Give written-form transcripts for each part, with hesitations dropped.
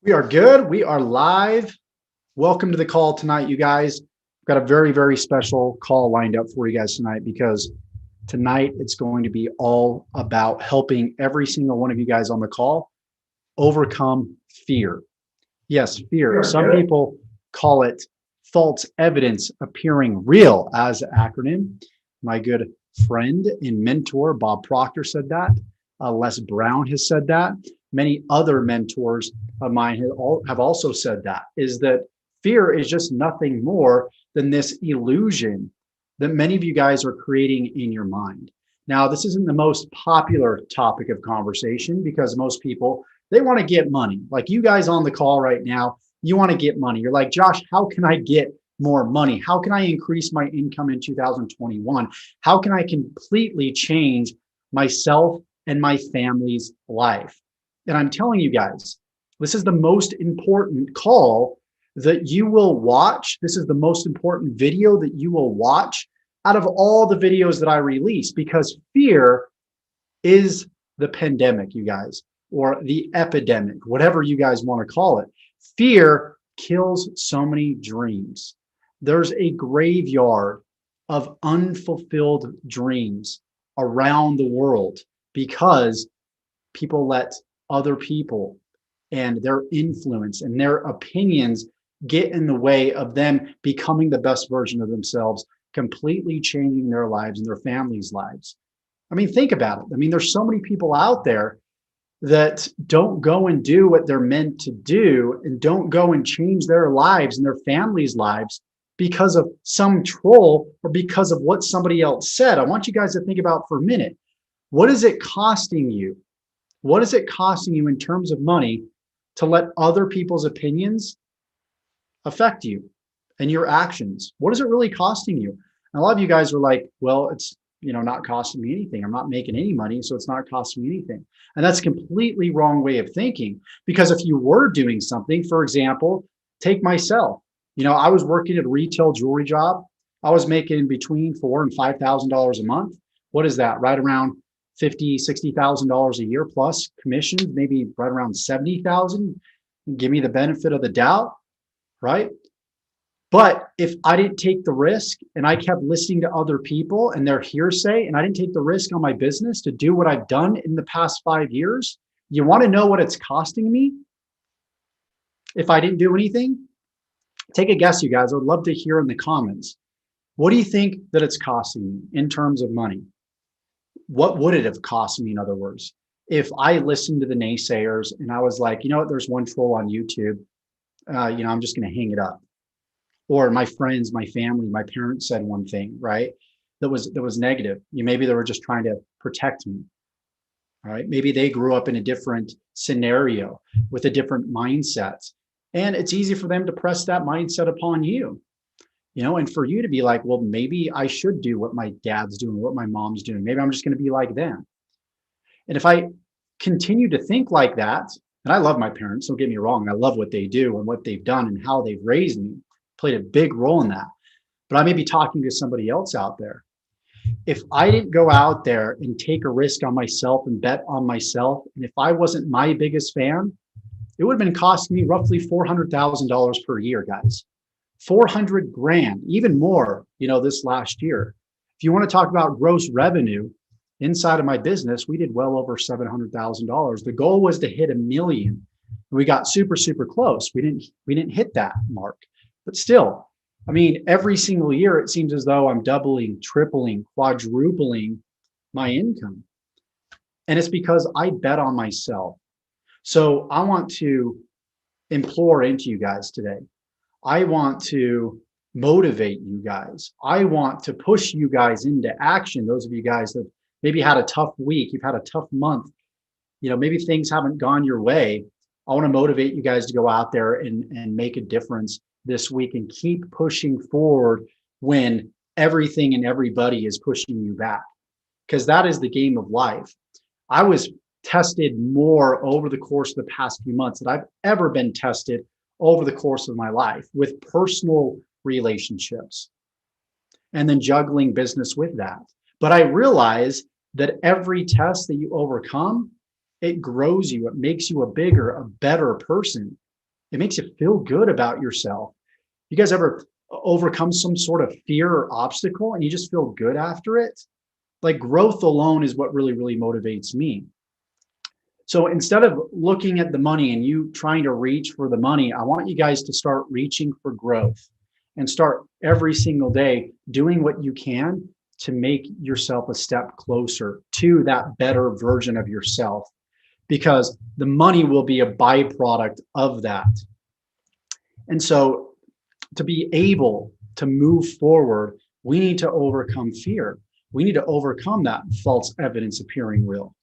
We are good. We are live. Welcome to the call tonight, you guys. We've got a very, very special call lined up for you guys tonight because tonight it's going to be all about helping every single one of you guys on the call overcome fear. Yes, fear. Some people call it false evidence appearing real as an acronym. My good friend and mentor, Bob Proctor, said that. Les Brown has said that. Many other mentors of mine have also said that, is that fear is just nothing more than this illusion that many of you guys are creating in your mind. Now, this isn't the most popular topic of conversation because most people, they want to get money. Like you guys on the call right now, you want to get money. You're like, Josh, how can I get more money? How can I increase my income in 2021? How can I completely change myself and my family's life? And I'm telling you guys, this is the most important call that you will watch. This is the most important video that you will watch out of all the videos that I release, because fear is the pandemic, you guys, or the epidemic, whatever you guys want to call it. Fear kills so many dreams. There's a graveyard of unfulfilled dreams around the world because people let other people and their influence and their opinions get in the way of them becoming the best version of themselves, completely changing their lives and their families' lives. I mean, think about it. I mean, there's so many people out there that don't go and do what they're meant to do and don't go and change their lives and their families' lives because of some troll or because of what somebody else said. I want you guys to think about for a minute. What is it costing you? What is it costing you in terms of money to let other people's opinions affect you and your actions? What is it really costing you? And a lot of you guys are like, well, it's not costing me anything. I'm not making any money, so it's not costing me anything. And that's a completely wrong way of thinking. Because if you were doing something, for example, take myself. I was working at a retail jewelry job. I was making between $4,000 and $5,000 a month. What is that? Right around $50,000, $60,000 a year plus commissions, maybe right around 70,000. Give me the benefit of the doubt, right? But if I didn't take the risk and I kept listening to other people and their hearsay, and I didn't take the risk on my business to do what I've done in the past 5 years, you want to know what it's costing me? If I didn't do anything, take a guess, you guys. I would love to hear in the comments. What do you think that it's costing me in terms of money? What would it have cost me, in other words, if I listened to the naysayers and I was like, you know what, there's one troll on YouTube, I'm just going to hang it up. Or my friends, my family, my parents said one thing, right? That was negative. Maybe they were just trying to protect me. All right. Maybe they grew up in a different scenario with a different mindset. And it's easy for them to press that mindset upon you. And for you to be like, well, maybe I should do what my dad's doing, what my mom's doing. Maybe I'm just going to be like them. And if I continue to think like that, and I love my parents, don't get me wrong, I love what they do and what they've done and how they've raised me, played a big role in that. But I may be talking to somebody else out there. If I didn't go out there and take a risk on myself and bet on myself, and if I wasn't my biggest fan, it would have been costing me roughly $400,000 per year, guys. 400 grand, even more, this last year. If you want to talk about gross revenue inside of my business, we did well over $700,000. The goal was to hit 1 million. We got super, super close. We didn't hit that mark, but still, I mean, every single year, it seems as though I'm doubling, tripling, quadrupling my income. And it's because I bet on myself. So I want to implore into you guys today. I want to motivate you guys. I want to push you guys into action. Those of you guys that maybe had a tough week, you've had a tough month, maybe things haven't gone your way. I want to motivate you guys to go out there and make a difference this week and keep pushing forward when everything and everybody is pushing you back, because that is the game of life. I was tested more over the course of the past few months than I've ever been tested over the course of my life with personal relationships and then juggling business with that. But I realize that every test that you overcome, it grows you. It makes you a bigger, a better person. It makes you feel good about yourself. You guys ever overcome some sort of fear or obstacle and you just feel good after it? Like growth alone is what really, really motivates me. So instead of looking at the money and you trying to reach for the money, I want you guys to start reaching for growth and start every single day doing what you can to make yourself a step closer to that better version of yourself, because the money will be a byproduct of that. And so to be able to move forward, we need to overcome fear. We need to overcome that false evidence appearing real.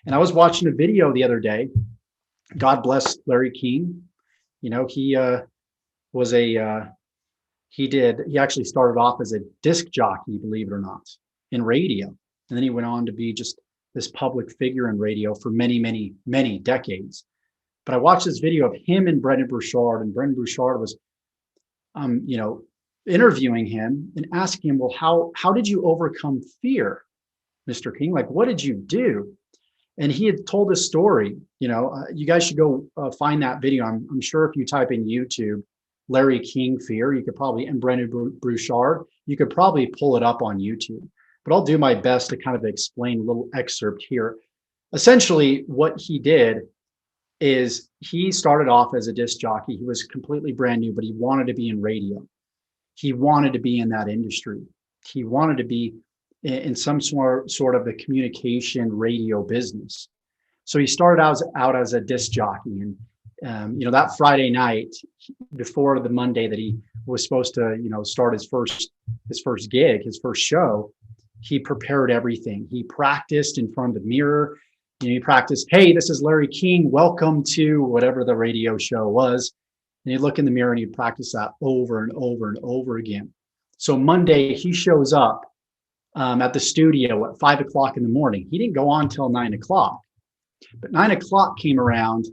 And I was watching a video the other day. God bless Larry King. You know, he was he actually started off as a disc jockey, believe it or not, in radio. And then he went on to be just this public figure in radio for many, many, many decades. But I watched this video of him and Brendan Burchard, and Brendan Burchard was, interviewing him and asking him, well, how did you overcome fear, Mr. King? Like, what did you do? And he had told this story. You guys should go find that video. I'm sure if you type in YouTube, Larry King fear, you could probably, and Brendan Burchard, you could probably pull it up on YouTube. But I'll do my best to kind of explain a little excerpt here. Essentially, what he did is he started off as a disc jockey. He was completely brand new, but he wanted to be in radio. He wanted to be in that industry. He wanted to be in some sort of the communication radio business. So he started out as a disc jockey. And, that Friday night before the Monday that he was supposed to, start his first gig, his first show, he prepared everything. He practiced in front of the mirror. He practiced, hey, this is Larry King. Welcome to whatever the radio show was. And he'd look in the mirror and he'd practice that over and over and over again. So Monday he shows up at the studio at 5 o'clock in the morning. He didn't go on till 9 o'clock, but 9 o'clock came around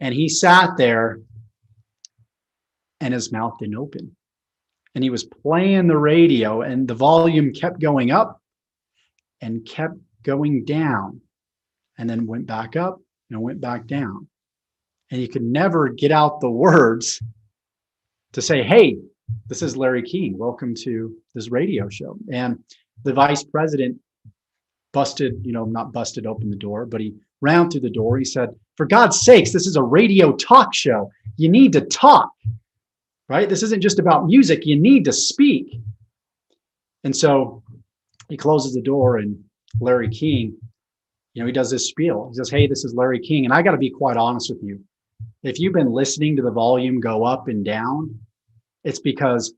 and he sat there and his mouth didn't open. And he was playing the radio and the volume kept going up and kept going down and then went back up and went back down. And he could never get out the words to say, hey, this is Larry King. Welcome to this radio show. And the vice president not busted open the door, but he ran through the door. He said, for God's sakes, this is a radio talk show. You need to talk, right? This isn't just about music. You need to speak. And so he closes the door and Larry King, he does this spiel. He says, hey, this is Larry King. And I got to be quite honest with you. If you've been listening to the volume go up and down, it's because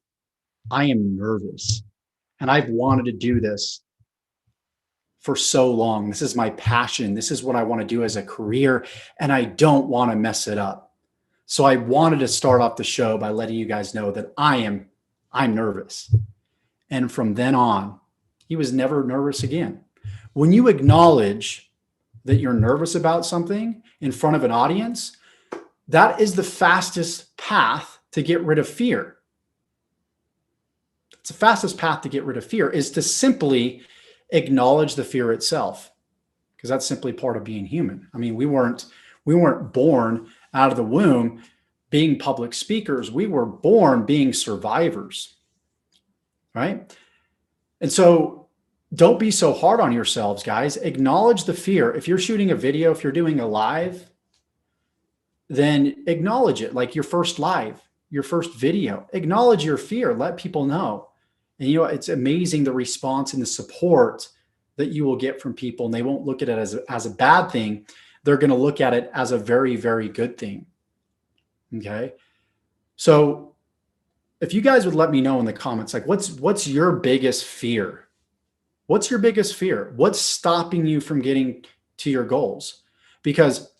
I am nervous and I've wanted to do this for so long. This is my passion. This is what I want to do as a career, and I don't want to mess it up. So I wanted to start off the show by letting you guys know that I'm nervous. And from then on, he was never nervous again. When you acknowledge that you're nervous about something in front of an audience, that is the fastest path to get rid of fear. It's the fastest path to get rid of fear is to simply acknowledge the fear itself, because that's simply part of being human. I mean, we weren't born out of the womb being public speakers. We were born being survivors, right? And so don't be so hard on yourselves, guys. Acknowledge the fear. If you're shooting a video, if you're doing a live, then acknowledge it, like your first live, your first video. Acknowledge your fear. Let people know. And it's amazing the response and the support that you will get from people. And they won't look at it as a bad thing. They're going to look at it as a very, very good thing. Okay. So if you guys would let me know in the comments, like what's your biggest fear? What's your biggest fear? What's stopping you from getting to your goals? Because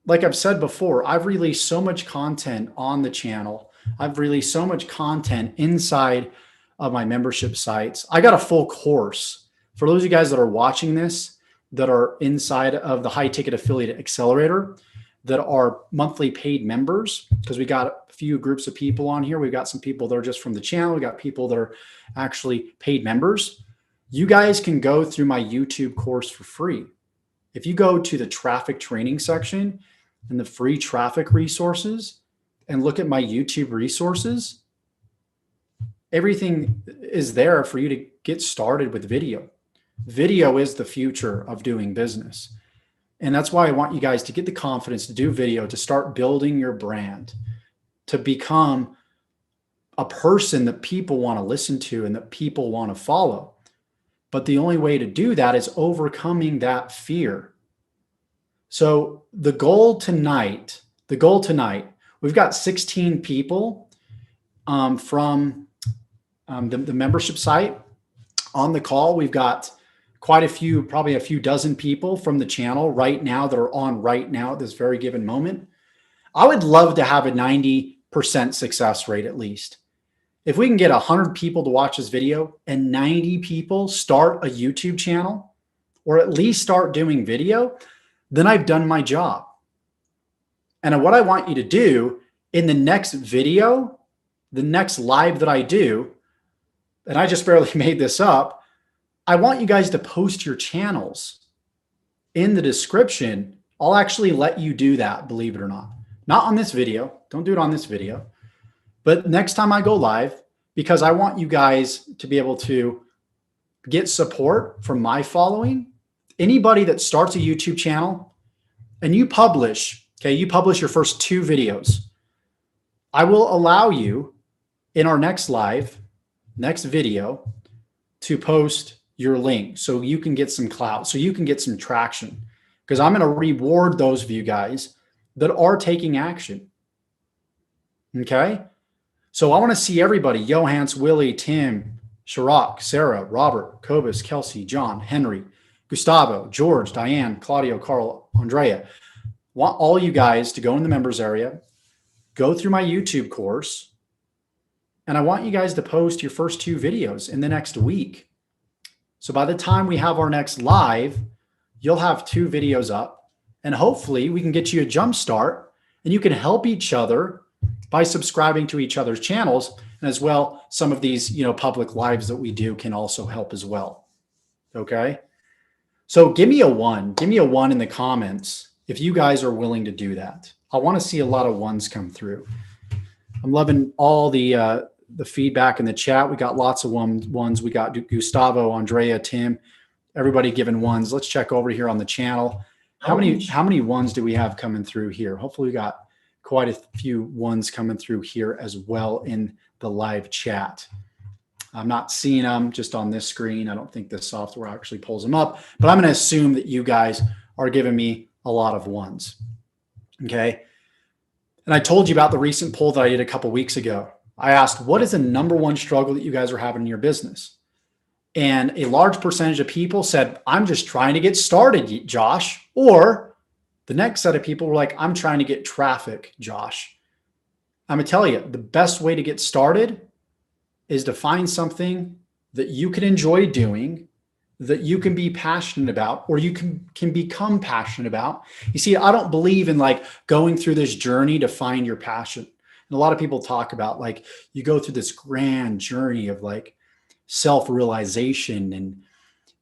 like I've said before, I've released so much content on the channel. I've released so much content inside of my membership sites. I got a full course for those of you guys that are watching this, that are inside of the high ticket affiliate accelerator, that are monthly paid members, because we got a few groups of people on here. We've got some people that are just from the channel. We got people that are actually paid members. You guys can go through my YouTube course for free. If you go to the traffic training section, and the free traffic resources and look at my YouTube resources, everything is there for you to get started with video. Video is the future of doing business. And that's why I want you guys to get the confidence to do video, to start building your brand, to become a person that people want to listen to and that people want to follow. But the only way to do that is overcoming that fear. So the goal tonight, we've got 16 people from the membership site on the call. We've got quite a few, probably a few dozen people from the channel right now that are on right now at this very given moment. I would love to have a 90% success rate at least. If we can get 100 people to watch this video and 90 people start a YouTube channel or at least start doing video, then I've done my job. And what I want you to do in the next video, the next live that I do, and I just barely made this up, I want you guys to post your channels in the description. I'll actually let you do that, believe it or not. Not on this video. Don't do it on this video. But next time I go live, because I want you guys to be able to get support from my following. Anybody that starts a YouTube channel and you publish, you publish your first 2 videos, I will allow you in our next live, next video, to post your link so you can get some clout, so you can get some traction, because I'm going to reward those of you guys that are taking action. Okay. So I want to see everybody: Johans, Willie, Tim, Sharak, Sarah, Robert, Cobus, Kelsey, John, Henry, Gustavo, George, Diane, Claudio, Carl, Andrea. Want all you guys to go in the members area, go through my YouTube course, and I want you guys to post your first 2 videos in the next week. So by the time we have our next live, you'll have 2 videos up, and hopefully we can get you a jump start, and you can help each other by subscribing to each other's channels. And as well, some of these, public lives that we do can also help as well. Okay. So give me a 1 in the comments if you guys are willing to do that. I want to see a lot of 1s come through. I'm loving all the feedback in the chat. We got lots of ones. We got Gustavo, Andrea, Tim, everybody giving 1s. Let's check over here on the channel. How many 1s do we have coming through here? Hopefully we got quite a few 1s coming through here as well in the live chat. I'm not seeing them just on this screen. I don't think this software actually pulls them up, but I'm going to assume that you guys are giving me a lot of 1s. Okay. And I told you about the recent poll that I did a couple weeks ago. I asked, what is the #1 struggle that you guys are having in your business? And a large percentage of people said, I'm just trying to get started, Josh. Or the next set of people were like, I'm trying to get traffic, Josh. I'm going to tell you, the best way to get started is to find something that you can enjoy doing, that you can be passionate about, or you can become passionate about. You see, I don't believe in like going through this journey to find your passion. And a lot of people talk about like you go through this grand journey of like self-realization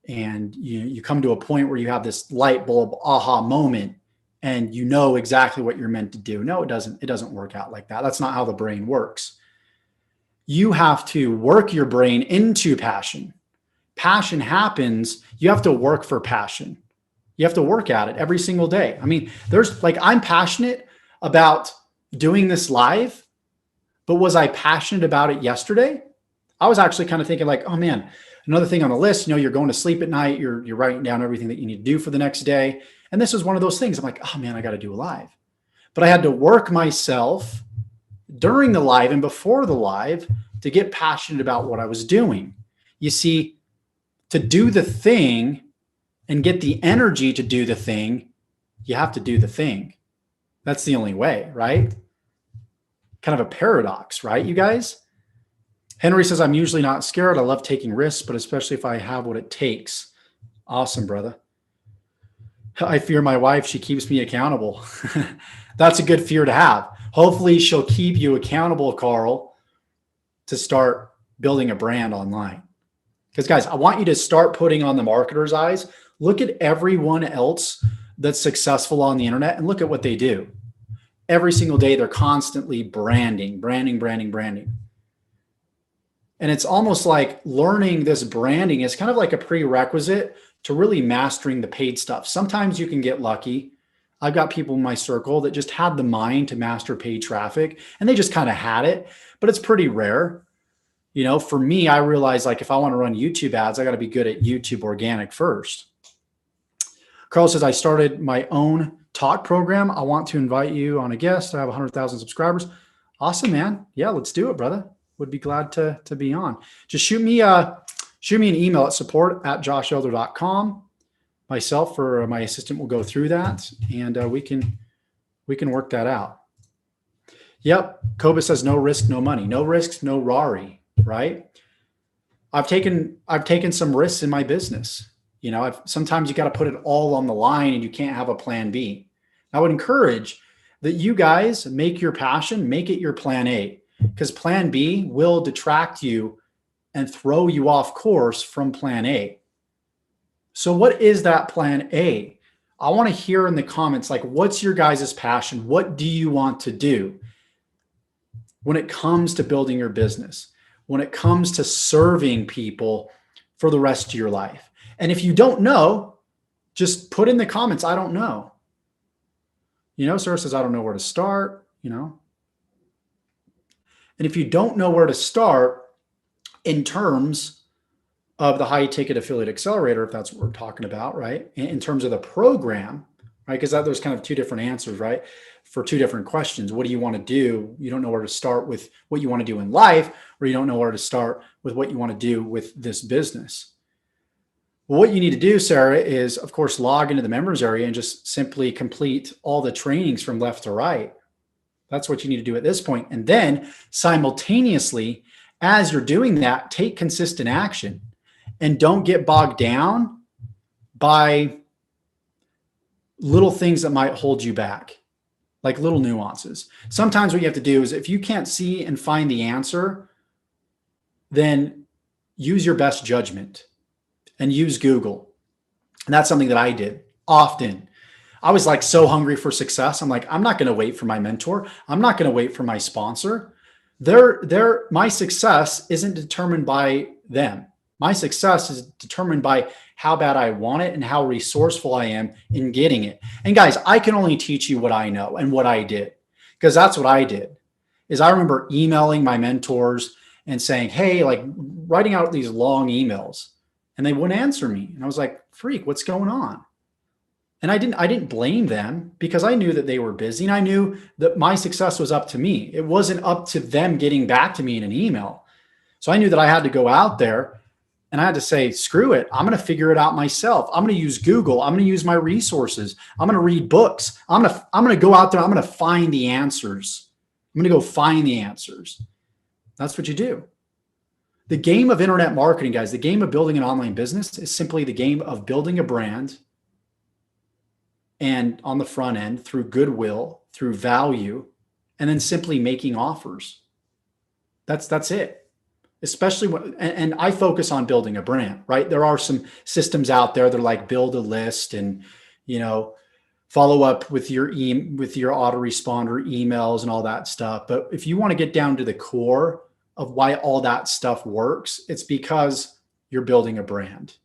and you come to a point where you have this light bulb aha moment and you know exactly what you're meant to do. No, it doesn't. It doesn't work out like that. That's not how the brain works. You have to work your brain into passion. Passion happens. You have to work for passion. You have to work at it every single day. I mean, there's like, I'm passionate about doing this live, but was I passionate about it yesterday? I was actually kind of thinking like, oh man, another thing on the list, you're going to sleep at night. You're writing down everything that you need to do for the next day. And this is one of those things. I'm like, oh man, I got to do a live. But I had to work myself during the live and before the live to get passionate about what I was doing. You see, to do the thing and get the energy to do the thing, you have to do the thing. That's the only way, right? Kind of a paradox, right, you guys? Henry says, I'm usually not scared. I love taking risks, but especially if I have what it takes. Awesome, brother. I fear my wife. She keeps me accountable. That's a good fear to have. Hopefully she'll keep you accountable, Carl, to start building a brand online. Because guys, I want you to start putting on the marketer's eyes. Look at everyone else that's successful on the internet, and look at what they do. Every single day, they're constantly branding. And it's almost like learning this branding is kind of like a prerequisite to really mastering the paid stuff. Sometimes you can get lucky. I've got people in my circle that just had the mind to master paid traffic, and they just kind of had it, but it's pretty rare. You know, for me, I realized like if I want to run YouTube ads, I got to be good at YouTube organic first. Carl says, I started my own talk program. I want to invite you on a guest. I have 100,000 subscribers. Awesome, man. Yeah, let's do it, brother. Would be glad to be on. Just shoot me an email at support@joshelder.com. Myself or my assistant will go through that, and we can work that out. Yep. Koba says no risk, no money. No risks, no Rari, right? I've taken some risks in my business. You know, sometimes you got to put it all on the line, and you can't have a plan B. I would encourage that you guys make your passion, make it your plan A, because plan B will detract you and throw you off course from plan A. So what is that plan A? I want to hear in the comments, like, what's your guys' passion? What do you want to do when it comes to building your business, when it comes to serving people for the rest of your life? And if you don't know, just put in the comments, I don't know. You know, Sarah says, I don't know where to start, you know. And if you don't know where to start in terms of the high ticket affiliate accelerator, if that's what we're talking about, right? In terms of the program, right? Because there's kind of two different answers, right? For two different questions. What do you want to do? You don't know where to start with what you want to do in life, or you don't know where to start with what you want to do with this business. Well, what you need to do, Sarah, is of course, log into the members area and just simply complete all the trainings from left to right. That's what you need to do at this point. And then simultaneously, as you're doing that, take consistent action and don't get bogged down by little things that might hold you back, like little nuances. Sometimes what you have to do is if you can't see and find the answer, then use your best judgment and use Google. And that's something that I did often. I was like so hungry for success. I'm like, I'm not going to wait for my mentor. I'm not going to wait for my sponsor. My success isn't determined by them. My success is determined by how bad I want it and how resourceful I am in getting it. And guys, I can only teach you what I know and what I did, because that's what I did. Is I remember emailing my mentors and saying, hey, like writing out these long emails, and they wouldn't answer me. And I was like, freak, what's going on? And I didn't blame them, because I knew that they were busy, and I knew that my success was up to me. It wasn't up to them getting back to me in an email. So I knew that I had to go out there and I had to say, screw it. I'm going to figure it out myself. I'm going to use Google. I'm going to use my resources. I'm going to read books. I'm going to go out there. I'm going to find the answers. I'm going to go find the answers. That's what you do. The game of internet marketing, guys, the game of building an online business is simply the game of building a brand, and on the front end through goodwill, through value, and then simply making offers. That's it. Especially when, and I focus on building a brand, right? There are some systems out there that are like build a list and, you know, follow up with your autoresponder emails and all that stuff. But if you want to get down to the core of why all that stuff works, it's because you're building a brand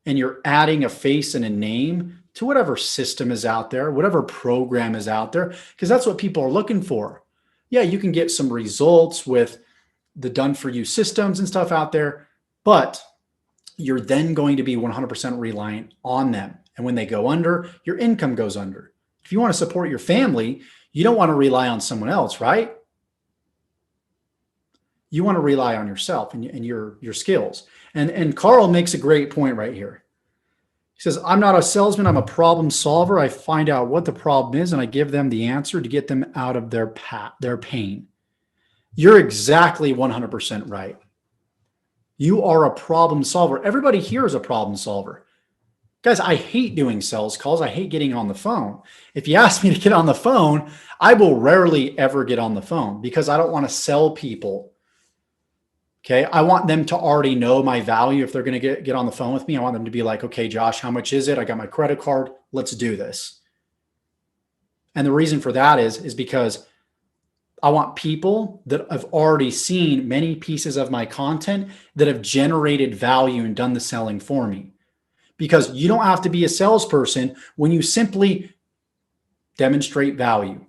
and you're adding a face and a name to whatever system is out there, whatever program is out there, because that's what people are looking for. Yeah, you can get some results with the done for you systems and stuff out there, but you're then going to be 100% reliant on them. And when they go under, your income goes under. If you want to support your family, you don't want to rely on someone else, right? You want to rely on yourself and your skills. And Carl makes a great point right here. He says, I'm not a salesman, I'm a problem solver. I find out what the problem is and I give them the answer to get them out of their pain. You're exactly 100% right. You are a problem solver. Everybody here is a problem solver. Guys, I hate doing sales calls. I hate getting on the phone. If you ask me to get on the phone, I will rarely ever get on the phone because I don't want to sell people. Okay. I want them to already know my value. If they're going to get on the phone with me, I want them to be like, okay, Josh, how much is it? I got my credit card. Let's do this. And the reason for that is because I want people that have already seen many pieces of my content that have generated value and done the selling for me. Because you don't have to be a salesperson when you simply demonstrate value.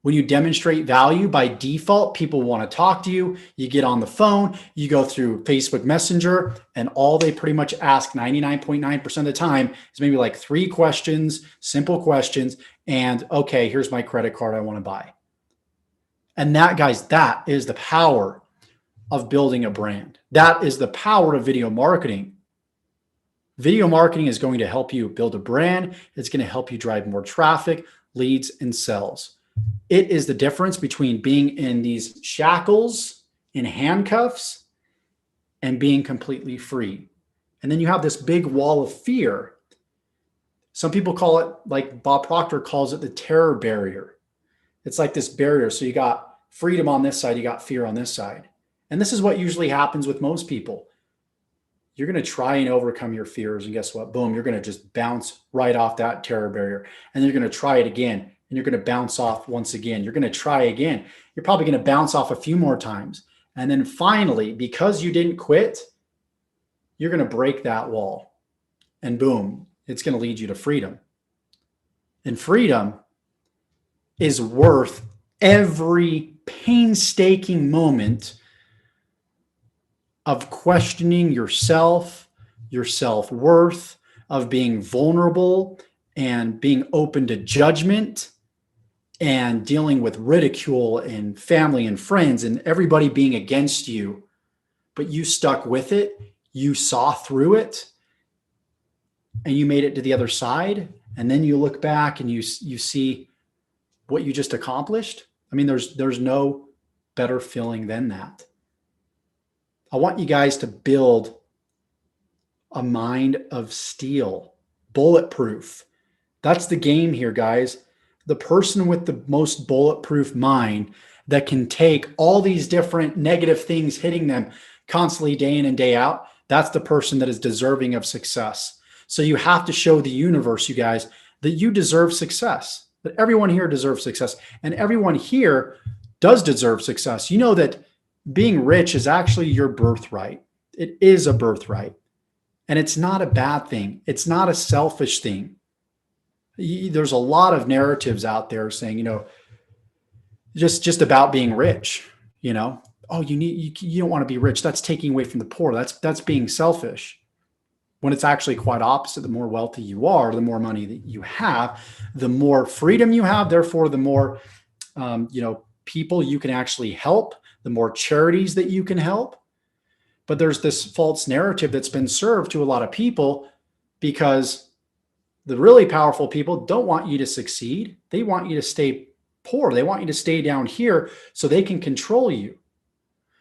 When you demonstrate value, by default, people want to talk to you. You get on the phone, you go through Facebook Messenger, and all they pretty much ask 99.9% of the time is maybe like 3 questions, simple questions, and okay, here's my credit card I want to buy. And that, guys, that is the power of building a brand. That is the power of video marketing. Video marketing is going to help you build a brand. It's going to help you drive more traffic, leads, and sales. It is the difference between being in these shackles, in handcuffs, and being completely free. And then you have this big wall of fear. Some people call it, like Bob Proctor calls it, the terror barrier. It's like this barrier. So you got freedom on this side, you got fear on this side. And this is what usually happens with most people. You're going to try and overcome your fears. And guess what? Boom, you're going to just bounce right off that terror barrier. And you're going to try it again. And you're going to bounce off once again. You're going to try again. You're probably going to bounce off a few more times. And then finally, because you didn't quit, you're going to break that wall. And boom, it's going to lead you to freedom. And freedom is worth every painstaking moment of questioning yourself, your self-worth, of being vulnerable and being open to judgment and dealing with ridicule and family and friends and everybody being against you. But you stuck with it. You saw through it and you made it to the other side. And then you look back and you see what you just accomplished. I mean, there's no better feeling than that. I want you guys to build a mind of steel, bulletproof. That's the game here, guys. The person with the most bulletproof mind that can take all these different negative things hitting them constantly day in and day out, that's the person that is deserving of success. So you have to show the universe, you guys, that you deserve success, that everyone here deserves success, and everyone here does deserve success. You know that being rich is actually your birthright. It is a birthright. And it's not a bad thing. It's not a selfish thing. There's a lot of narratives out there saying, just about being rich, oh, you don't want to be rich. That's taking away from the poor. That's being selfish. When it's actually quite opposite. The more wealthy you are, the more money that you have, the more freedom you have. Therefore, the more, people you can actually help, the more charities that you can help. But there's this false narrative that's been served to a lot of people because the really powerful people don't want you to succeed. They want you to stay poor. They want you to stay down here so they can control you.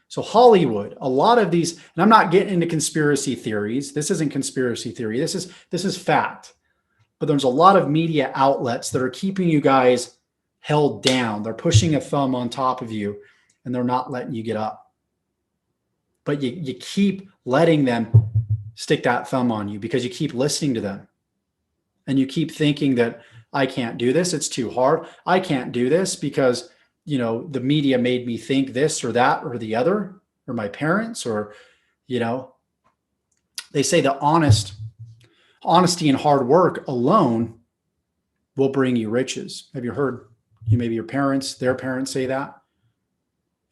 So Hollywood, a lot of these, and I'm not getting into conspiracy theories. This isn't conspiracy theory. This is fact. But there's a lot of media outlets that are keeping you guys held down. They're pushing a thumb on top of you and they're not letting you get up. But you keep letting them stick that thumb on you because you keep listening to them. And you keep thinking that I can't do this. It's too hard. I can't do this because, the media made me think this or that or the other, or my parents, or, they say that honesty and hard work alone will bring you riches. Have you heard maybe your parents, their parents say that?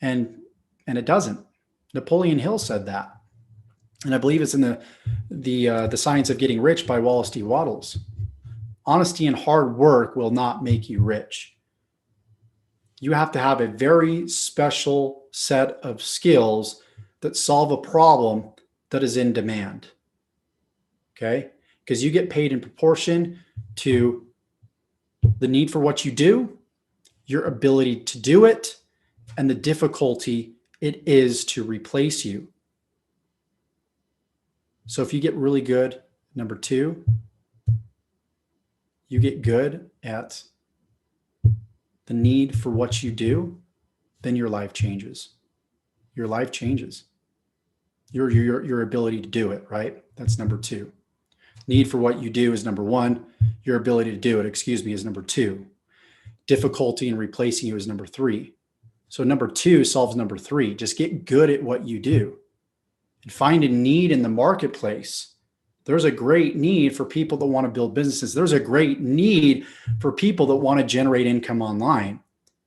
And it doesn't. Napoleon Hill said that. And I believe it's in the Science of Getting Rich by Wallace D. Wattles. Honesty and hard work will not make you rich. You have to have a very special set of skills that solve a problem that is in demand. Okay? Because you get paid in proportion to the need for what you do, your ability to do it, and the difficulty it is to replace you. So if you get really good, number 2, you get good at the need for what you do, then your life changes. Your life changes. Your ability to do it, right? That's number two. Need for what you do is number one. Your ability to do it, is number two. Difficulty in replacing you is number three. So number two solves number three. Just get good at what you do and find a need in the marketplace. There's a great need for people that want to build businesses. There's a great need for people that want to generate income online.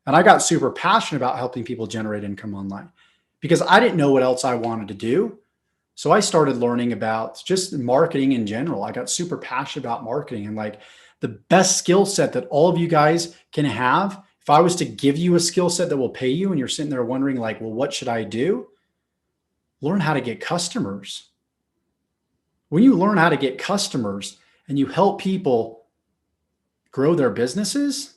And I got super passionate about helping people generate income online because I didn't know what else I wanted to do. So I started learning about just marketing in general. I got super passionate about marketing, and like the best skill set that all of you guys can have. If I was to give you a skill set that will pay you and you're sitting there wondering like, well, what should I do? Learn how to get customers. When you learn how to get customers and you help people grow their businesses,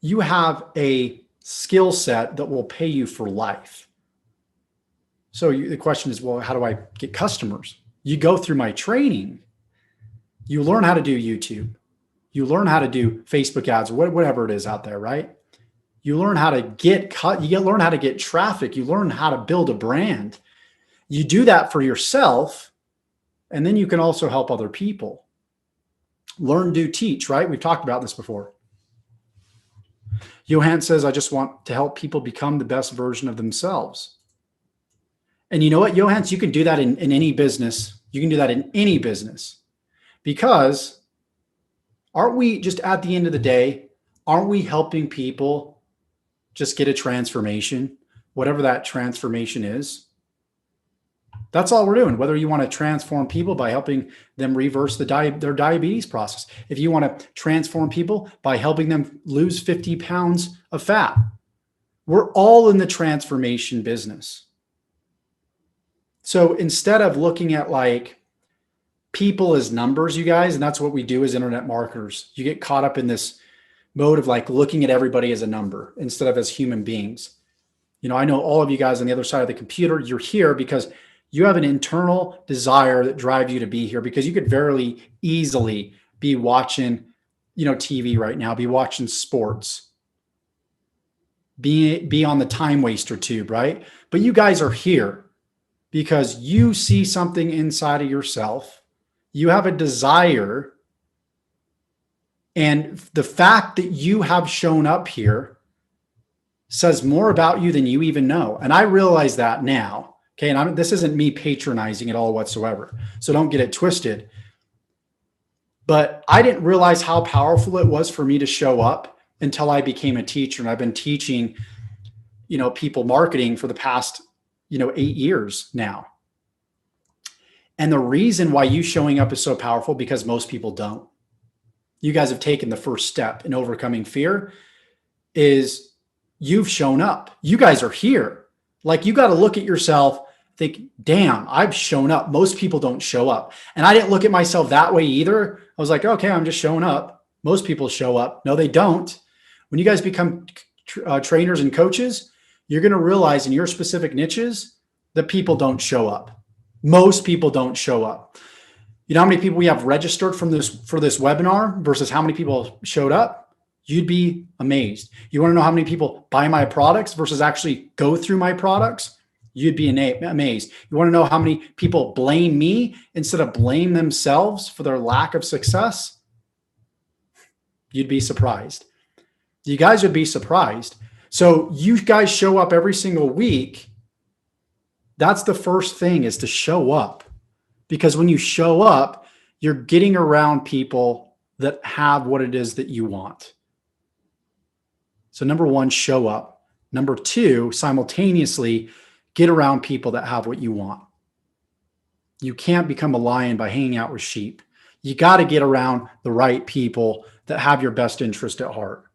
you have a skill set that will pay you for life. So the question is, well, how do I get customers? You go through my training. You learn how to do YouTube. You learn how to do Facebook ads, whatever it is out there, right? You learn how to learn how to get traffic. You learn how to build a brand. You do that for yourself, and then you can also help other people. Learn, do, teach, right? We've talked about this before. Johan says, I just want to help people become the best version of themselves. And you know what, Johan, you can do that in any business. You can do that in any business. Because aren't we just at the end of the day, aren't we helping people just get a transformation, whatever that transformation is? That's all we're doing. Whether you want to transform people by helping them reverse their diabetes process, if you want to transform people by helping them lose 50 pounds of fat, we're all in the transformation business. So instead of looking at like people as numbers, you guys, and that's what we do as internet marketers, you get caught up in this mode of like looking at everybody as a number instead of as human beings. You know, I know all of you guys on the other side of the computer, you're here because you have an internal desire that drives you to be here, because you could very easily be watching, TV right now, be watching sports, be on the time waster tube, right? But you guys are here because you see something inside of yourself. You have a desire. And the fact that you have shown up here says more about you than you even know. And I realize that now. Okay. And this isn't me patronizing at all whatsoever. So don't get it twisted. But I didn't realize how powerful it was for me to show up until I became a teacher. And I've been teaching, people marketing for the past, 8 years now. And the reason why you showing up is so powerful, because most people don't. You guys have taken the first step in overcoming fear, is you've shown up. You guys are here. Like, you got to look at yourself, think, damn, I've shown up. Most people don't show up. And I didn't look at myself that way either. I was like, okay, I'm just showing up. Most people show up. No, they don't. When you guys become trainers and coaches, you're going to realize in your specific niches that people don't show up. Most people don't show up. You know how many people we have registered for this webinar versus how many people showed up? You'd be amazed. You want to know how many people buy my products versus actually go through my products? You'd be amazed. You want to know how many people blame me instead of blame themselves for their lack of success? You'd be surprised. You guys would be surprised. So you guys show up every single week. That's the first thing, is to show up. Because when you show up, you're getting around people that have what it is that you want. So number one, show up. Number two, simultaneously, get around people that have what you want. You can't become a lion by hanging out with sheep. You got to get around the right people that have your best interest at heart.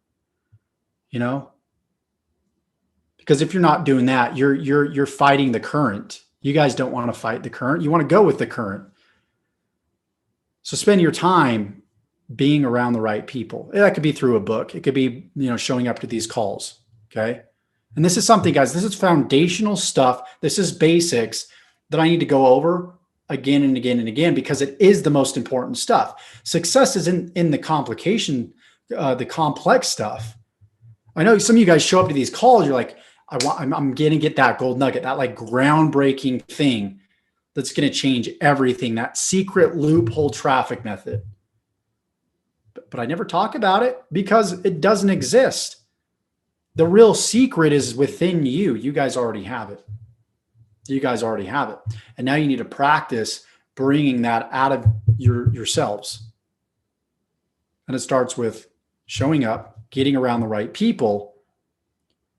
Because if you're not doing that, you're fighting the current. You guys don't want to fight the current. You want to go with the current. So spend your time being around the right people. That could be through a book. It could be, showing up to these calls. Okay. And this is something, guys, this is foundational stuff. This is basics that I need to go over again and again and again, because it is the most important stuff. Success is in the complication, the complex stuff. I know some of you guys show up to these calls. You're like, I'm going to get that gold nugget, that like groundbreaking thing that's going to change everything, that secret loophole traffic method. But I never talk about it because it doesn't exist. The real secret is within you. You guys already have it. You guys already have it. And now you need to practice bringing that out of yourselves. And it starts with showing up, getting around the right people,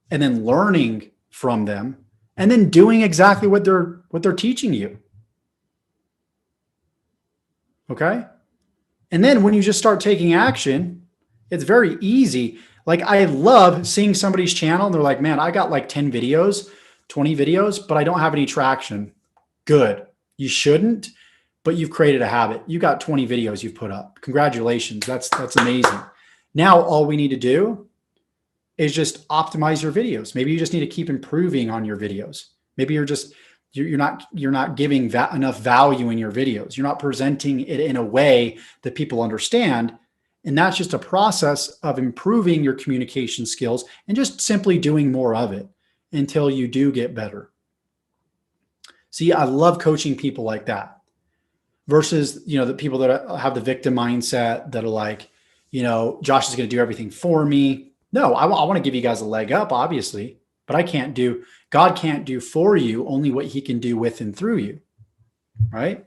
and then learning from them, and then doing exactly what they're teaching you. Okay? And then when you just start taking action, it's very easy. Like I love seeing somebody's channel and they're like, man, I got like 10 videos, 20 videos, but I don't have any traction. Good. You shouldn't, but you've created a habit. You got 20 videos you've put up. Congratulations. That's amazing. Now all we need to do is just optimize your videos. Maybe you just need to keep improving on your videos. Maybe you're not giving enough value in your videos. You're not presenting it in a way that people understand. And that's just a process of improving your communication skills and just simply doing more of it until you do get better. See, I love coaching people like that versus, the people that have the victim mindset that are like, Josh is going to do everything for me. No, I want to give you guys a leg up, obviously, but God can't do for you only what he can do with and through you, right?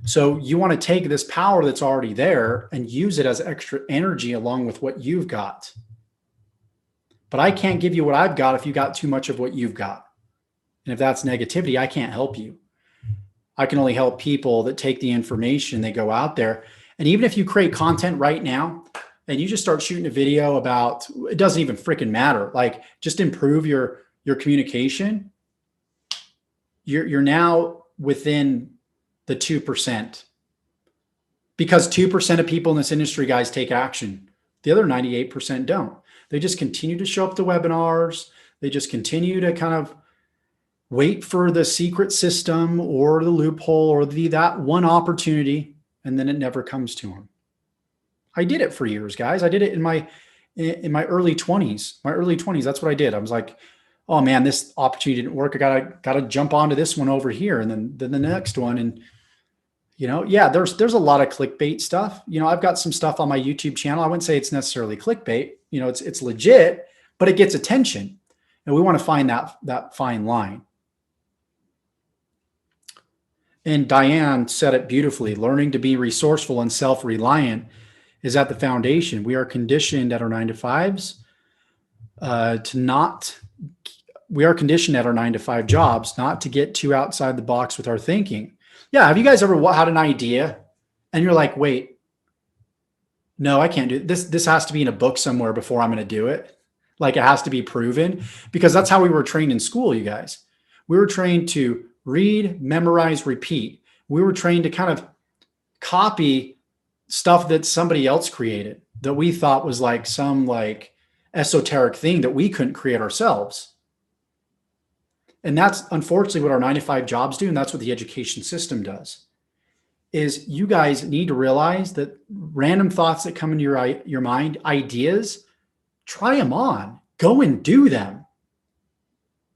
So you want to take this power that's already there and use it as extra energy along with what you've got. But I can't give you what I've got if you got too much of what you've got. And if that's negativity, I can't help you. I can only help people that take the information, they go out there. And even if you create content right now and you just start shooting a video about, it doesn't even freaking matter. Like just improve your communication. You're now within the 2%, because 2% of people in this industry, guys, take action. The other 98% don't. They just continue to show up to webinars. They just continue to kind of wait for the secret system or the loophole or that one opportunity, and then it never comes to them. I did it for years, guys. I did it in my early 20s. My early 20s, that's what I did. I was like, oh man, this opportunity didn't work. I gotta jump onto this one over here, and then the next one. And there's a lot of clickbait stuff. I've got some stuff on my YouTube channel. I wouldn't say it's necessarily clickbait. It's legit, but it gets attention, and we want to find that fine line. And Diane said it beautifully. Learning to be resourceful and self-reliant is at the foundation. We are conditioned at our 9-to-5s we are conditioned at our 9-to-5 jobs not to get too outside the box with our thinking. Yeah. Have you guys ever had an idea and you're like, wait, no, I can't do this. This has to be in a book somewhere before I'm going to do it. Like it has to be proven, because that's how we were trained in school, you guys. We were trained to read, memorize, repeat. We were trained to kind of copy stuff that somebody else created that we thought was like some like esoteric thing that we couldn't create ourselves. And that's unfortunately what our 9-to-5 jobs do. And that's what the education system does, is you guys need to realize that random thoughts that come into your mind, ideas, try them on, go and do them.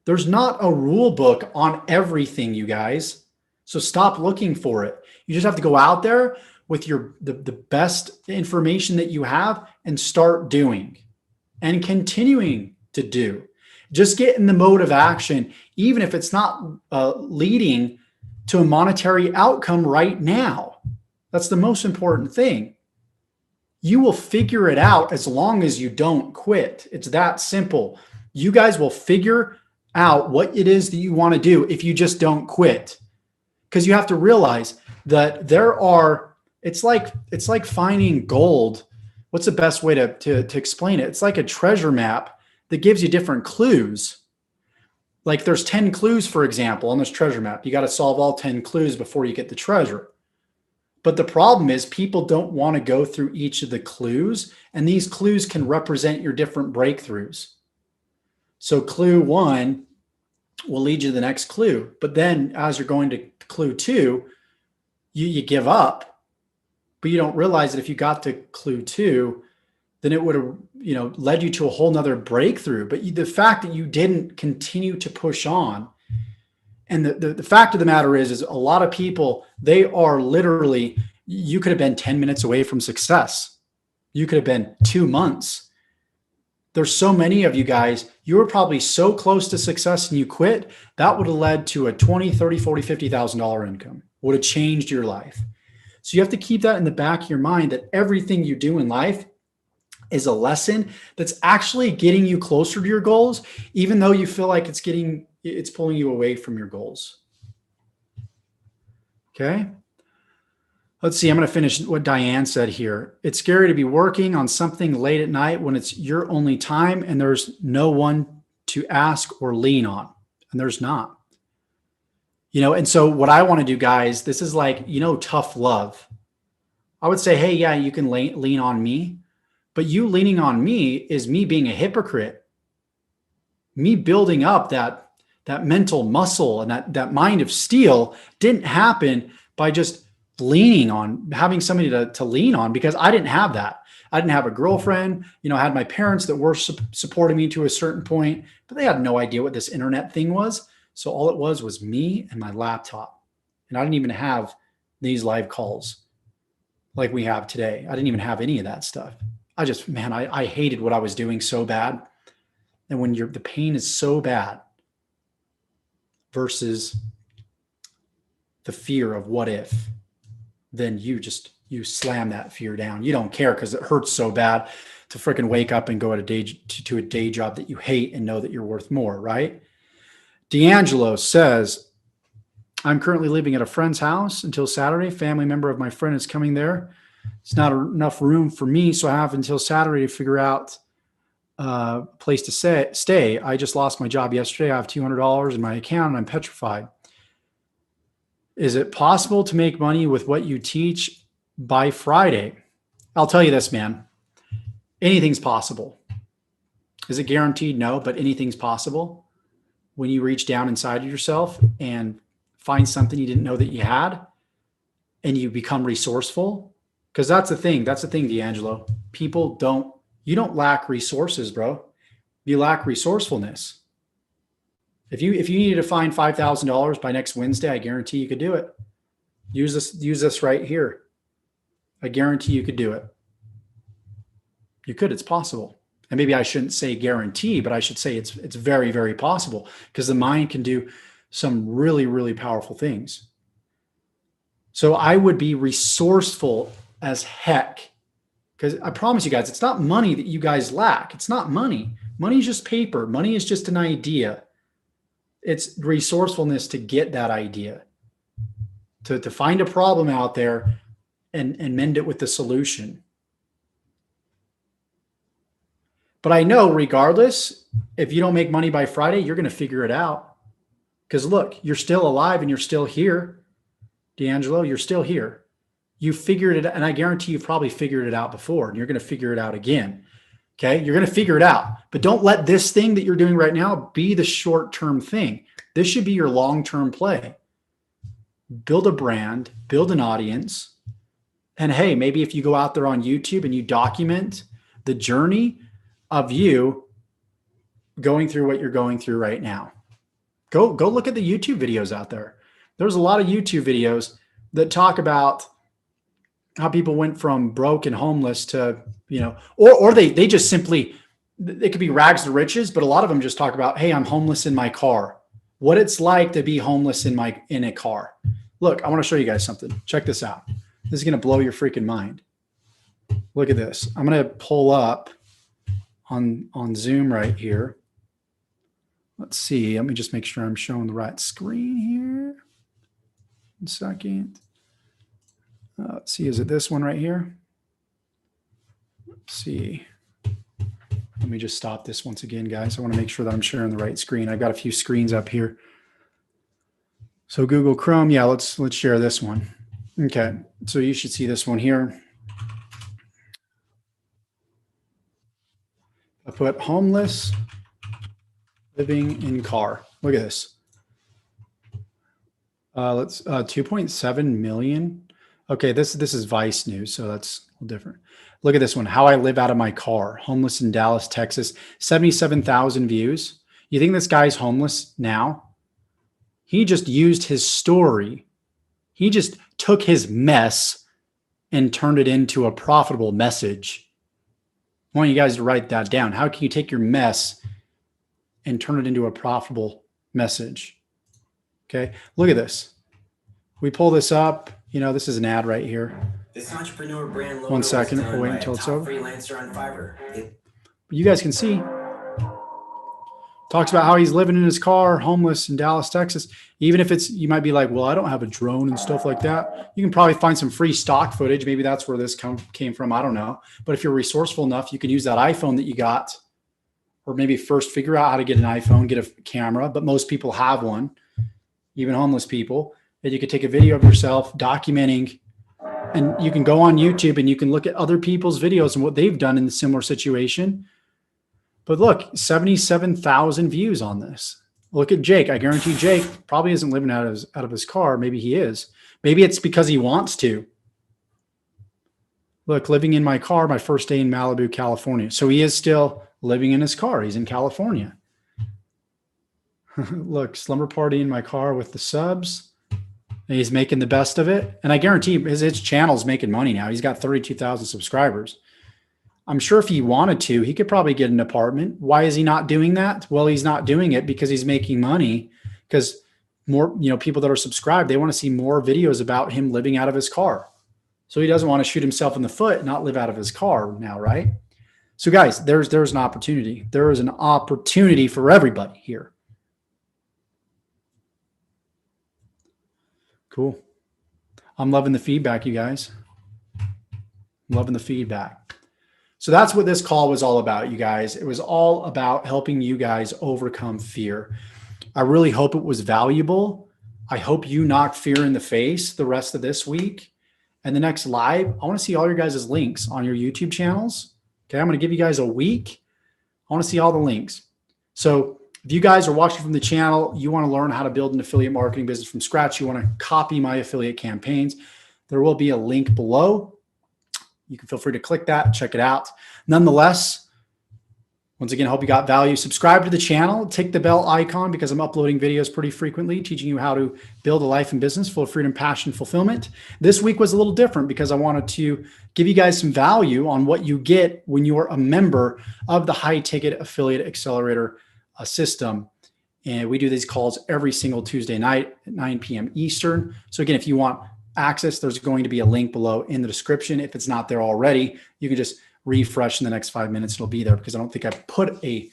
There's not a rule book on everything, you guys. So stop looking for it. You just have to go out there with the best information that you have and start doing and continuing to do. Just get in the mode of action, even if it's not leading to a monetary outcome right now. That's the most important thing. You will figure it out as long as you don't quit. It's that simple. You guys will figure out what it is that you want to do if you just don't quit. Because you have to realize that it's like finding gold. What's the best way to explain it? It's like a treasure map that gives you different clues. Like there's 10 clues, for example, on this treasure map. You got to solve all 10 clues before you get the treasure. But the problem is people don't want to go through each of the clues, and these clues can represent your different breakthroughs. So clue 1 will lead you to the next clue. But then as you're going to clue 2, you give up, but you don't realize that if you got to clue 2, then it would have, led you to a whole nother breakthrough. But the fact that you didn't continue to push on, and the fact of the matter is a lot of people, they are literally, you could have been 10 minutes away from success. You could have been 2 months. There's so many of you guys, you were probably so close to success and you quit. That would have led to a $20, $30, $40, $50,000 income. Would have changed your life. So you have to keep that in the back of your mind, that everything you do in life is a lesson that's actually getting you closer to your goals, even though you feel like it's pulling you away from your goals. Okay. Let's see. I'm going to finish what Diane said here. It's scary to be working on something late at night when it's your only time and there's no one to ask or lean on. And there's not. And so what I want to do, guys, this is like, tough love. I would say, hey, yeah, you can lean on me, but you leaning on me is me being a hypocrite. Me building up that mental muscle and that mind of steel didn't happen by just having somebody to lean on, because I didn't have that. I didn't have a girlfriend. I had my parents that were supporting me to a certain point, but they had no idea what this internet thing was. So all it was me and my laptop. And I didn't even have these live calls like we have today. I didn't even have any of that stuff. I hated what I was doing so bad. And when the pain is so bad versus the fear of what if, then you slam that fear down. You don't care because it hurts so bad to freaking wake up and go to a day job that you hate and know that you're worth more, right? D'Angelo says, I'm currently living at a friend's house until Saturday. Family member of my friend is coming there. It's not enough room for me, so I have until Saturday to figure out a place to stay. I just lost my job yesterday. I have $200 in my account and I'm petrified. Is it possible to make money with what you teach by Friday? I'll tell you this, man. Anything's possible. Is it guaranteed? No, but anything's possible. When you reach down inside of yourself and find something you didn't know that you had, and you become resourceful, because that's the thing, D'Angelo. You don't lack resources, bro. You lack resourcefulness. If you needed to find $5,000 by next Wednesday, I guarantee you could do it. Use this right here. I guarantee you could do it. You could, it's possible. And maybe I shouldn't say guarantee, but I should say it's very, very possible, because the mind can do some really, really powerful things. So I would be resourceful as heck, because I promise you guys, it's not money that you guys lack. It's not money. Money is just paper. Money is just an idea. It's resourcefulness to get that idea, to find a problem out there and mend it with the solution. But I know regardless, if you don't make money by Friday, you're going to figure it out. Because look, you're still alive and you're still here. D'Angelo, you're still here. You figured it, and I guarantee you've probably figured it out before, and you're going to figure it out again. Okay, you're going to figure it out. But don't let this thing that you're doing right now be the short-term thing. This should be your long-term play. Build a brand, build an audience. And hey, maybe if you go out there on YouTube and you document the journey of you going through what you're going through right now. Go look at the YouTube videos out there. There's a lot of YouTube videos that talk about how people went from broke and homeless to, or they just simply, it could be rags to riches, but a lot of them just talk about, hey, I'm homeless in my car. What it's like to be homeless in a car. Look, I want to show you guys something. Check this out. This is going to blow your freaking mind. Look at this. I'm going to pull up on Zoom right here. Let's see. Let me just make sure I'm showing the right screen here. 1 second. Let's see. Is it this one right here? Let's see. Let me just stop this once again, guys. I want to make sure that I'm sharing the right screen. I've got a few screens up here. So Google Chrome. Yeah, let's share this one. Okay. So you should see this one here. I put homeless living in car. Look at this. Let's 2.7 million Okay, this is Vice News, so that's a little different. Look at this one. How I live out of my car. Homeless in Dallas, Texas. 77,000 views. You think this guy's homeless now? He just used his story. He just took his mess and turned it into a profitable message. I want you guys to write that down. How can you take your mess and turn it into a profitable message? Okay, look at this. We pull this up. You know, this is an ad right here. This entrepreneur brand logo 1 second. was done We'll wait by until a it's top over. freelancer on Fiverr. You guys can see. Talks about how he's living in his car, homeless in Dallas, Texas. Even if it's, you might be like, well, I don't have a drone and stuff like that. You can probably find some free stock footage. Maybe that's where this came from. I don't know. But if you're resourceful enough, you can use that iPhone that you got, or maybe first figure out how to get an iPhone, get a camera. But most people have one, even homeless people. And you could take a video of yourself documenting, and you can go on YouTube and you can look at other people's videos and what they've done in a similar situation. But look, 77,000 views on this. Look at Jake. I guarantee Jake probably isn't living out of his car. Maybe he is. Maybe it's because he wants to. Look, living in my car, my first day in Malibu, California. So he is still living in his car. He's in California. Look, slumber party in my car with the subs. And he's making the best of it. And I guarantee his channel's making money now. He's got 32,000 subscribers. I'm sure if he wanted to, he could probably get an apartment. Why is he not doing that? Well, he's not doing it because he's making money, because more, people that are subscribed, they want to see more videos about him living out of his car. So he doesn't want to shoot himself in the foot and not live out of his car now, right? So guys, there's an opportunity. There is an opportunity for everybody here. Cool. I'm loving the feedback, you guys. I'm loving the feedback. So that's what this call was all about, you guys. It was all about helping you guys overcome fear. I really hope it was valuable. I hope you knock fear in the face the rest of this week. And the next live, I want to see all your guys' links on your YouTube channels. Okay, I'm going to give you guys a week. I want to see all the links. So if you guys are watching from the channel, you want to learn how to build an affiliate marketing business from scratch, you want to copy my affiliate campaigns, there will be a link below. You can feel free to click that, check it out. Nonetheless, once again, I hope you got value. Subscribe to the channel, tick the bell icon, because I'm uploading videos pretty frequently, teaching you how to build a life and business full of freedom, passion, fulfillment. This week was a little different because I wanted to give you guys some value on what you get when you're a member of the High Ticket Affiliate Accelerator system. And we do these calls every single Tuesday night at 9 p.m. Eastern. So again, if you want access, there's going to be a link below in the description. If it's not there already, you can just refresh in the next 5 minutes. It'll be there, because I don't think I put a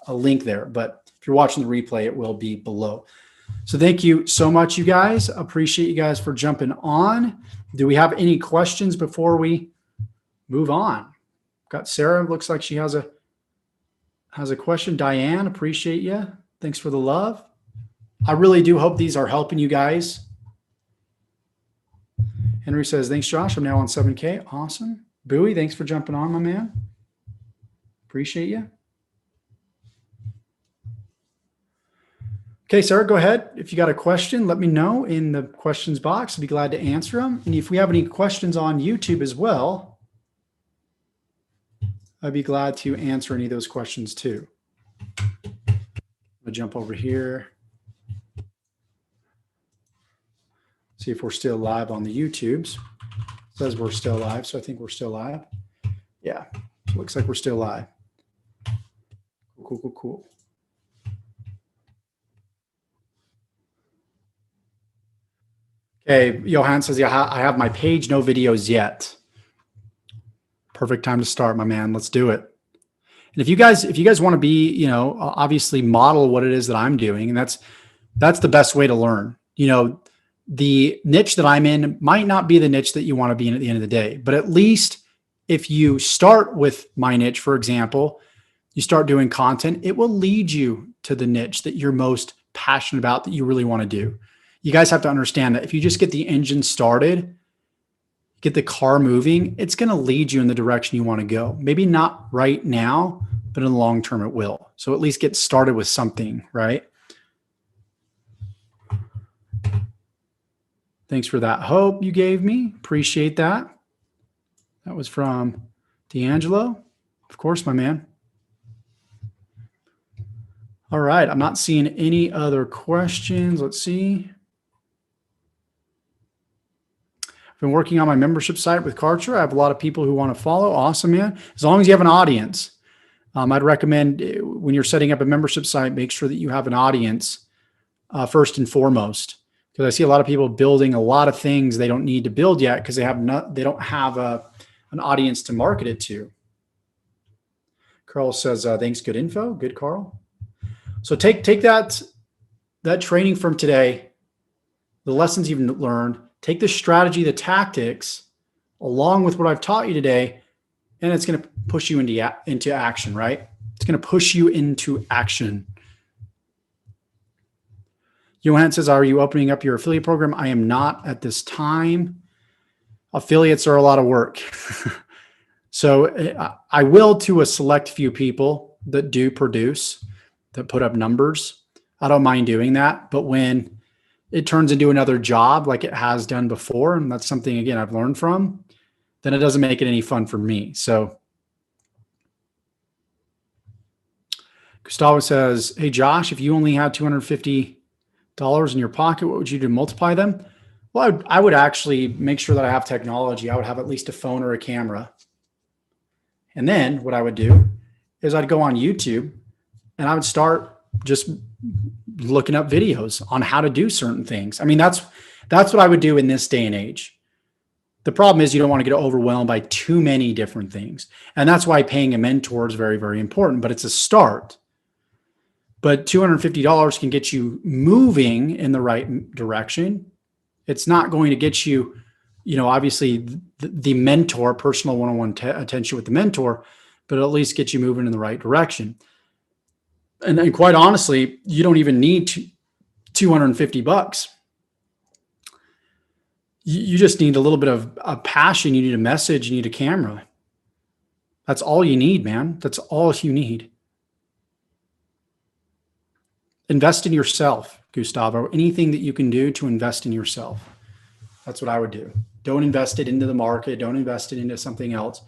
link there. But if you're watching the replay, it will be below. So thank you so much, you guys. Appreciate you guys for jumping on. Do we have any questions before we move on? Got Sarah. Looks like she has a question. Diane, appreciate you. Thanks for the love. I really do hope these are helping you guys. Henry says, thanks, Josh. I'm now on 7K. Awesome. Bowie, thanks for jumping on, my man. Appreciate you. Okay, Sarah, go ahead. If you got a question, let me know in the questions box. I'd be glad to answer them. And if we have any questions on YouTube as well, I'd be glad to answer any of those questions too. I'll jump over here. See if we're still live on the YouTubes. It says we're still live, so I think we're still live. Yeah, looks like we're still live. Cool. Okay, Johan says, yeah, I have my page, no videos yet. Perfect time to start, my man. Let's do it. And if you guys want to be, obviously model what it is that I'm doing, and that's the best way to learn. The niche that I'm in might not be the niche that you want to be in at the end of the day, but at least if you start with my niche, for example, you start doing content, it will lead you to the niche that you're most passionate about, that you really want to do. You guys have to understand that if you just get the engine started, get the car moving, it's going to lead you in the direction you want to go. Maybe not right now, but in the long term, it will. So at least get started with something, right? Thanks for that hope you gave me. Appreciate that. That was from D'Angelo. Of course, my man. All right. I'm not seeing any other questions. Let's see. I've been working on my membership site with Karcher. I have a lot of people who want to follow. Awesome, man. As long as you have an audience. I'd recommend when you're setting up a membership site, make sure that you have an audience first and foremost. Because I see a lot of people building a lot of things they don't need to build yet because they don't have an audience to market it to. Carl says, thanks, good info. Good, Carl. So take that training from today, the lessons you've learned, take the strategy, the tactics, along with what I've taught you today, and it's going to push you into action, right? It's going to push you into action. Johan says, are you opening up your affiliate program? I am not at this time. Affiliates are a lot of work. So I will to a select few people that do produce, that put up numbers. I don't mind doing that. But when it turns into another job like it has done before, and that's something, again, I've learned from, then it doesn't make it any fun for me. So Gustavo says, hey, Josh, if you only had $250 in your pocket, what would you do to multiply them? Well, I would actually make sure that I have technology. I would have at least a phone or a camera. And then what I would do is I'd go on YouTube and I would start just looking up videos on how to do certain things. I mean, that's what I would do in this day and age. The problem is you don't want to get overwhelmed by too many different things. And that's why paying a mentor is very, very important, but it's a start. But $250 can get you moving in the right direction. It's not going to get you, obviously the mentor, personal one-on-one attention with the mentor, but at least get you moving in the right direction. And quite honestly, you don't even need $250. You just need a little bit of a passion. You need a message. You need a camera. That's all you need, man. That's all you need. Invest in yourself, Gustavo. Anything that you can do to invest in yourself. That's what I would do. Don't invest it into the market. Don't invest it into something else.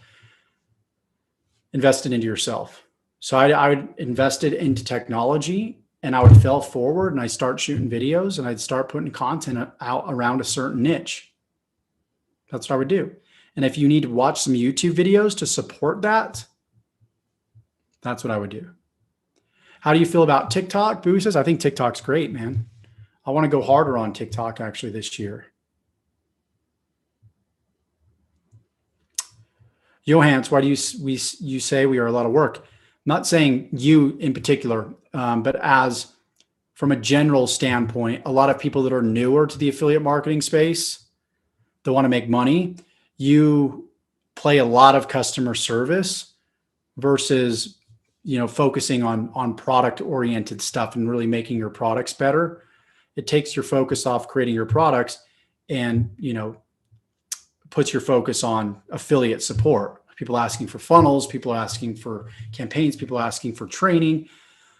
Invest it into yourself. So I would invest it into technology, and I would fail forward and I start shooting videos and I'd start putting content out around a certain niche. That's what I would do. And if you need to watch some YouTube videos to support that, that's what I would do. How do you feel about TikTok? Boo says, I think TikTok's great, man. I want to go harder on TikTok actually this year. Johans, why do you say we are a lot of work? I'm not saying you in particular, but as from a general standpoint, a lot of people that are newer to the affiliate marketing space, that want to make money, you play a lot of customer service versus, focusing on product oriented stuff and really making your products better. It takes your focus off creating your products and, puts your focus on affiliate support. People asking for funnels, people asking for campaigns, people asking for training,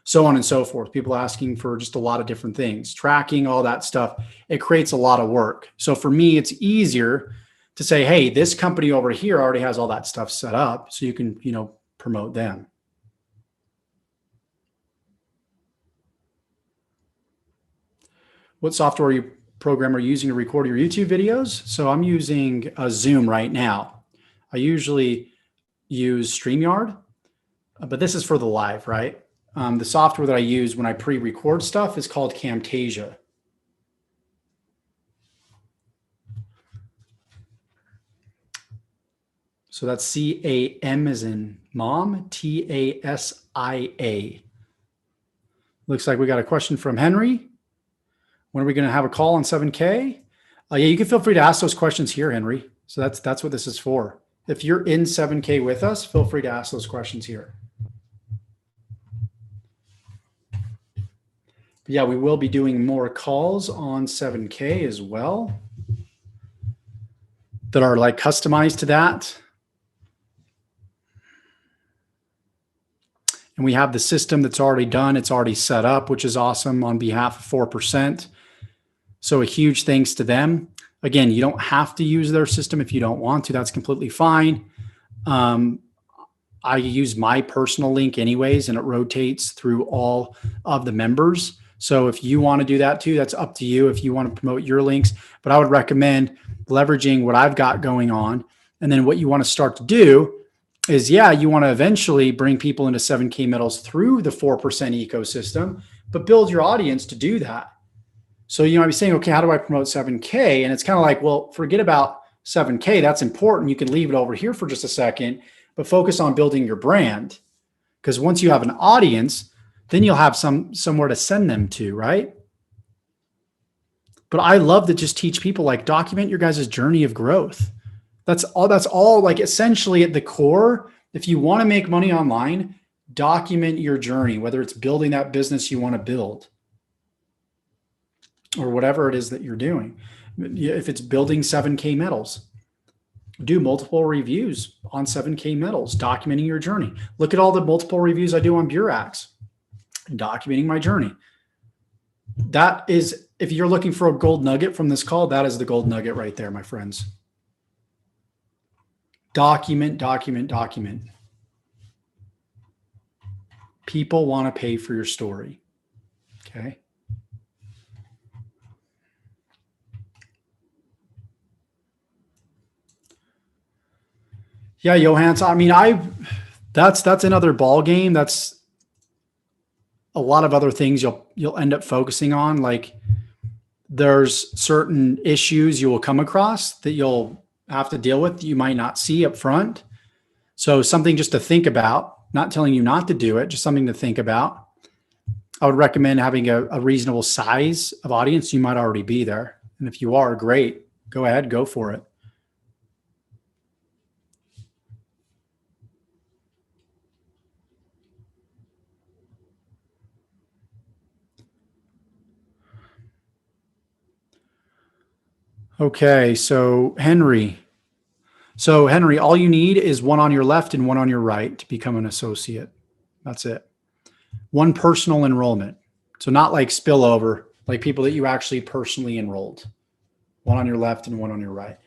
so on and so forth. People asking for just a lot of different things, tracking, all that stuff. It creates a lot of work. So for me, it's easier to say, hey, this company over here already has all that stuff set up. So you can, promote them. What software program are you using to record your YouTube videos? So I'm using Zoom right now. I usually use StreamYard, but this is for the live, right? The software that I use when I pre-record stuff is called Camtasia. So that's C-A-M as in mom, T-A-S-I-A. Looks like we got a question from Henry. When are we going to have a call on 7K? Yeah, you can feel free to ask those questions here, Henry. So that's what this is for. If you're in 7K with us, feel free to ask those questions here. But yeah, we will be doing more calls on 7K as well that are like customized to that. And we have the system that's already done. It's already set up, which is awesome on behalf of 4%. So a huge thanks to them. Again, you don't have to use their system if you don't want to. That's completely fine. I use my personal link anyways, and it rotates through all of the members. So if you want to do that too, that's up to you if you want to promote your links. But I would recommend leveraging what I've got going on. And then what you want to start to do is, you want to eventually bring people into 7K metals through the 4% ecosystem, but build your audience to do that. So, I'd be saying, okay, how do I promote 7K? And it's kind of like, well, forget about 7K. That's important. You can leave it over here for just a second, but focus on building your brand. Because once you have an audience, then you'll have somewhere to send them to, right? But I love to just teach people, like, document your guys' journey of growth. That's all like essentially at the core. If you want to make money online, document your journey, whether it's building that business you want to build or whatever it is that you're doing. If it's building 7K metals, do multiple reviews on 7K metals, documenting your journey. Look at all the multiple reviews I do on Burax, documenting my journey. That is, if you're looking for a gold nugget from this call, that is the gold nugget right there, my friends. Document, document, document. People want to pay for your story. Okay. Yeah, Johannes. I mean, that's another ball game. That's a lot of other things you'll end up focusing on. Like, there's certain issues you will come across that you'll have to deal with that you might not see up front. So something just to think about, not telling you not to do it, just something to think about. I would recommend having a reasonable size of audience. You might already be there. And if you are, great. Go ahead, go for it. Okay, so Henry, all you need is one on your left and one on your right to become an associate. That's it. One personal enrollment. So not like spillover, like people that you actually personally enrolled. One on your left and one on your right.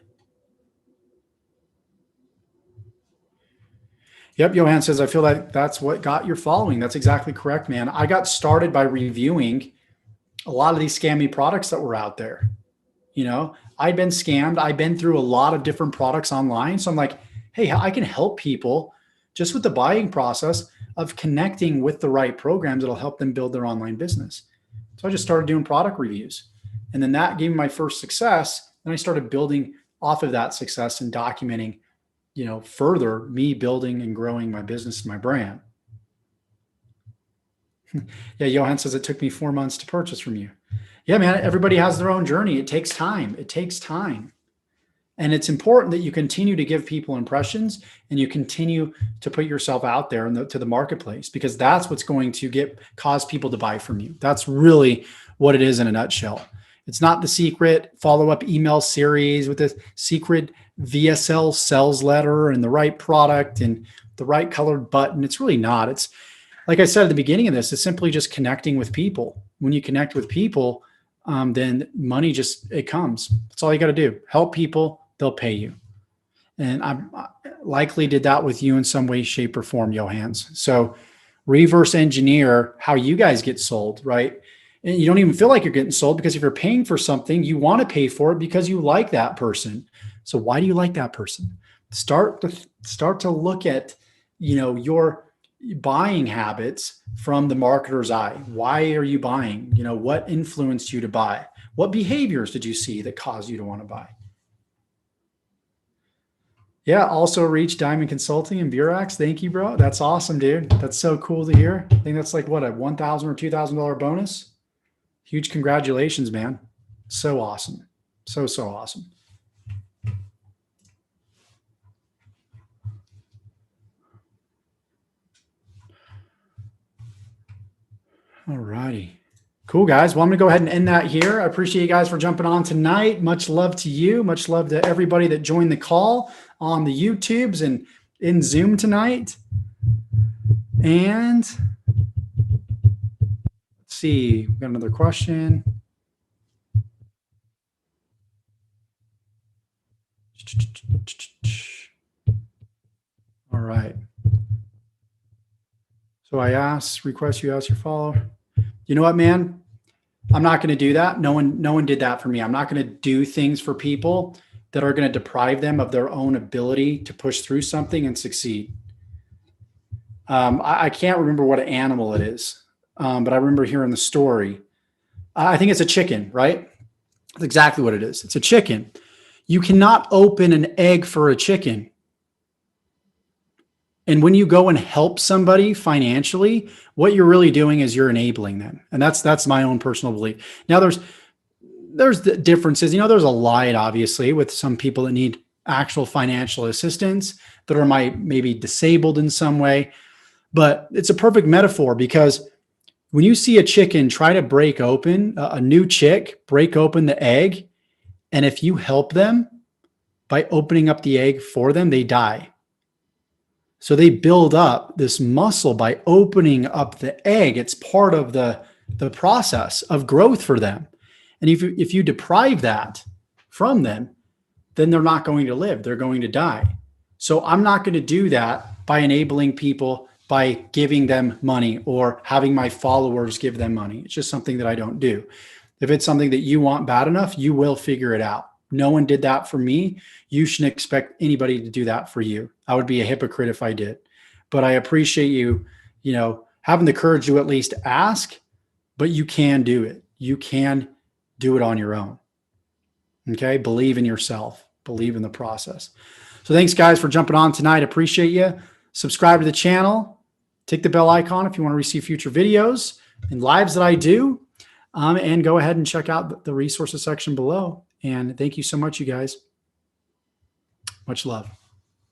Yep, Johan says, I feel like that's what got your following. That's exactly correct, man. I got started by reviewing a lot of these scammy products that were out there. I'd been scammed. I've been through a lot of different products online. So I'm like, hey, I can help people just with the buying process of connecting with the right programs that'll help them build their online business. So I just started doing product reviews. And then that gave me my first success. And I started building off of that success and documenting, further me building and growing my business and my brand. Yeah, Johan says it took me 4 months to purchase from you. Yeah, man, everybody has their own journey. It takes time. And it's important that you continue to give people impressions and you continue to put yourself out there to the marketplace, because that's what's going to cause people to buy from you. That's really what it is in a nutshell. It's not the secret follow-up email series with the secret VSL sales letter and the right product and the right colored button. It's really not. It's, like I said at the beginning of this, it's simply just connecting with people. When you connect with people, then money it comes. That's all you got to do. Help people, they'll pay you. And I likely did that with you in some way, shape, or form, Johannes. So reverse engineer how you guys get sold, right? And you don't even feel like you're getting sold, because if you're paying for something, you want to pay for it because you like that person. So why do you like that person? Start to look at, your buying habits from the marketer's eye. Why are you buying? What influenced you to buy? What behaviors did you see that caused you to want to buy? Yeah, also reach Diamond Consulting and Burax. Thank you, bro. That's awesome, dude. That's so cool to hear. I think that's like what, a $1,000 or $2,000 bonus? Huge congratulations, man. So awesome. So awesome. All righty. Cool, guys. Well, I'm going to go ahead and end that here. I appreciate you guys for jumping on tonight. Much love to you. Much love to everybody that joined the call on the YouTubes and in Zoom tonight. And let's see, we've got another question. All right. So I request you ask your follower. You know what, man? I'm not going to do that. No one did that for me. I'm not going to do things for people that are going to deprive them of their own ability to push through something and succeed. I can't remember what animal it is, but I remember hearing the story. I think it's a chicken, right? That's exactly what it is. It's a chicken. You cannot open an egg for a chicken. And when you go and help somebody financially, what you're really doing is you're enabling them. And that's my own personal belief. Now there's the differences. There's a light, obviously, with some people that need actual financial assistance that are maybe disabled in some way. But it's a perfect metaphor, because when you see a chicken try to break open, a new chick break open the egg, and if you help them by opening up the egg for them, they die. So they build up this muscle by opening up the egg. It's part of the process of growth for them. And if you deprive that from them, then they're not going to live. They're going to die. So I'm not going to do that by enabling people, by giving them money or having my followers give them money. It's just something that I don't do. If it's something that you want bad enough, you will figure it out. No one did that for me. You shouldn't expect anybody to do that for you. I would be a hypocrite if I did. But I appreciate you, having the courage to at least ask, but you can do it. You can do it on your own. Okay? Believe in yourself. Believe in the process. So thanks, guys, for jumping on tonight. Appreciate you. Subscribe to the channel. Tick the bell icon if you want to receive future videos and lives that I do. And go ahead and check out the resources section below. And thank you so much, you guys. Much love.